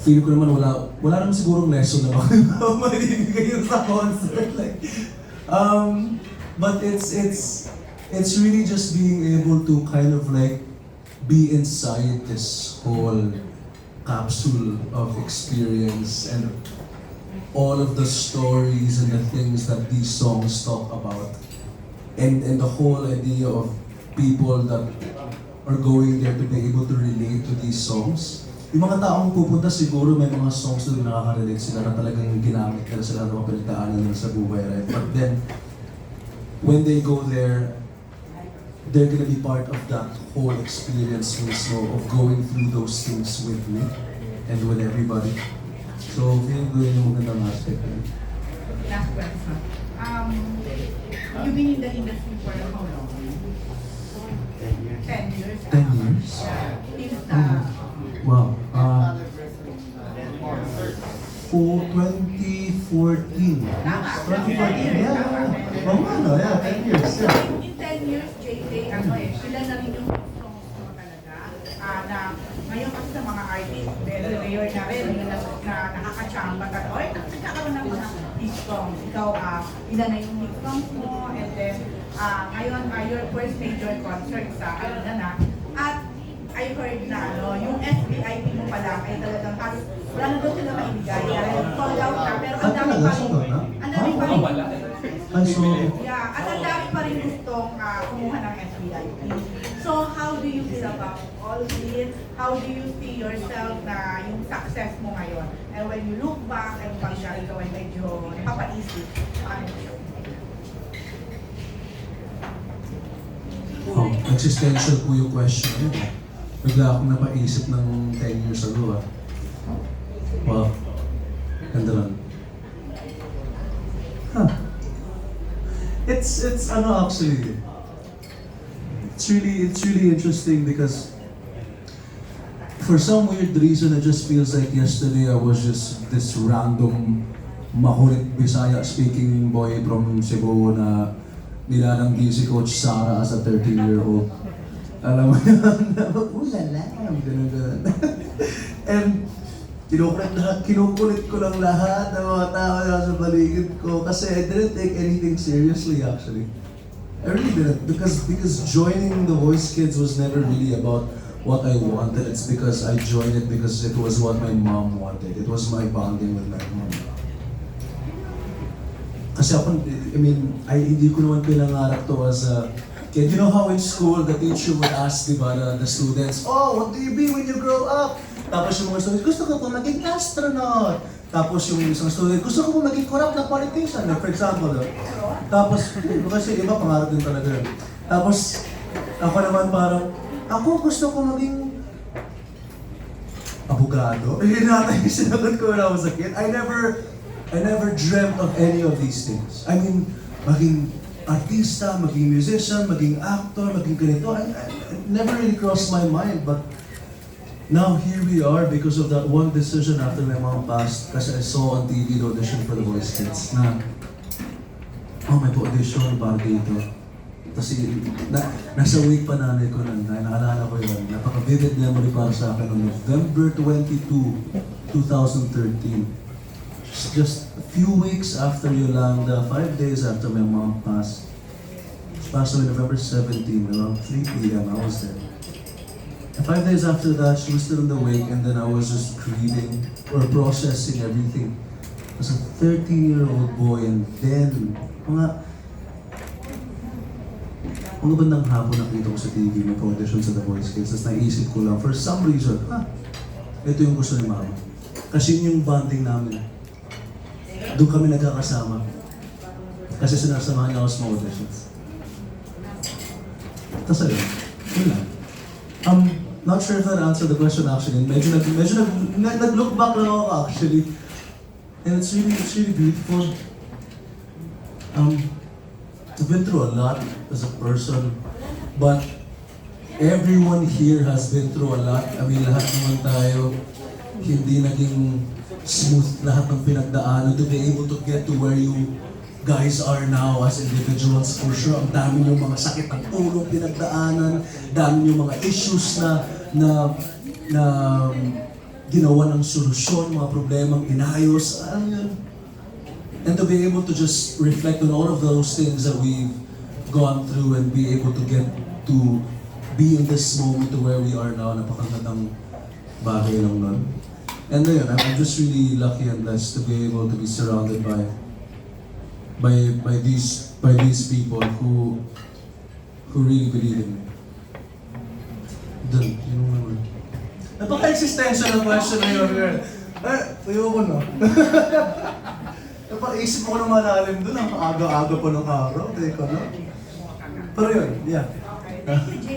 feel ko naman wala naman sigurong lesson na maibigay yun sa concert. Like, but it's really just being able to kind of like be inside this whole capsule of experience and all of the stories and the things that these songs talk about. And the whole idea of people that are going there to be able to relate to these songs. Yung mga taong pupunta siguro may mga songs na nakaka-relate sila na talagang ginamit nila sa lahat ng mga pinagdaanan nila sa buhay, right? But then, when they go there, they're gonna be part of that whole experience mismo of going through those things with me and with everybody. So, feeling ko yun yung magandang aspect. Last question. You've been in the industry for how long? 10 years. 10 years? Since Wow. For 2014. Tama. 2014, yeah. Oh, ano, yeah, 10 years. Yeah. In 10 years, JJ, sila na rin yung songs mo talaga. Na ngayon kasi sa mga artists, very rare na rin yung na nakakachamba ka. Or nagkakaroon ng mga hit songs. Ikaw, ilan na yung hit songs mo, and then ngayon, your first major concert sa Arena na. At I heard na yung SBIP mo pala ay talagang halos wala na doon sila maibigay. Sold out na, pero ang dami pa rin. Ang dami pa rin. Yeah, at ang dami pa rin gustong kumuha ng SBIP. So how do you feel about all this? How do you see yourself na yung success mo ngayon? And when you look back, and pagka ikaw ay medyo napapaisip, ano yun? Oh, existential po yung question. Bigla akong napaisip ng 10 years ago. Wow. Ganda lang. Huh. It's actually. It's really interesting because for some weird reason it just feels like yesterday I was just this random makulit Bisaya speaking boy from Cebu na nilalanggi si Coach Sara as a 13-year-old. Alam mo yun, ulala, ganun. And kinukulit ko lang lahat ng mga tao na sa paligid ko kasi I didn't take anything seriously actually. I really didn't because joining the Voice Kids was never really about what I wanted. It's because I joined it because it was what my mom wanted. It was my bonding with my mom. Kasi ako, hindi ko naman pinangarap to as a kid. You know how in school, the teacher would ask, diba, the students, oh, what do you be when you grow up? Tapos yung mga students, gusto ko po maging astronaut. Tapos yung isang student, gusto ko po maging corrupt na politician. Like, for example, tapos, kasi iba pangarap din talaga. Tapos, ako naman parang, ako gusto ko maging abogado. Yun natin yung sinagot ko when I was a kid. I never dreamt of any of these things. I mean, maging artista, maging musician, maging actor, maging ganito. I never really crossed my mind, but now here we are because of that one decision after my mom passed. Kasi I saw on TV the audition for the Voice Kids na, oh, may audition para dito. Tapos nasa week pa nanay ko nun, naalala ko yun. Napaka-vivid memory para sa akin on November 22, 2013. Just a few weeks after Yolanda, 5 days after my mom passed. She passed away November 17, around 3 p.m. I was there. And 5 days after that, she was still in the wake, and then I was just grieving or processing everything. As a 13-year-old boy, and then, mga bandang hapon nakita ko sa TV, may audition sa The Voice Kids. Tapos naisip ko lang, for some reason, ito yung gusto ni Mama. Kasi yun yung bonding namin. Doon kami nagkakasama. Kasi sinasamahan niya ako sa mga auditions. Tapos ayun, yun lang. Not sure if that answered the question actually. Medyo nag-look back lang ako actually. And it's really beautiful. I've been through a lot as a person, but everyone here has been through a lot. I mean, lahat naman tayo, hindi naging smooth lahat ng pinagdaanan to be able to get to where you guys are now as individuals. For sure, ang dami yung mga sakit ng ulong pinagdaanan, dami yung mga issues na ginawa ng solusyon, mga problemang inayos, ano yun? And to be able to just reflect on all of those things that we've gone through and be able to get to be in this moment to where we are now, napakagandang bagay lang nun. And ayun, I'm just really lucky and blessed to be able to be surrounded by these people who really believe in me. Dun, yun naman. Napaka-existential ng question na yun, girl. Tuyo ko, no? Napaisip ko ng malalim dun, ang aga-aga pa ng araw, teka, no? Pero yun, yeah. Okay, thank you, Jay.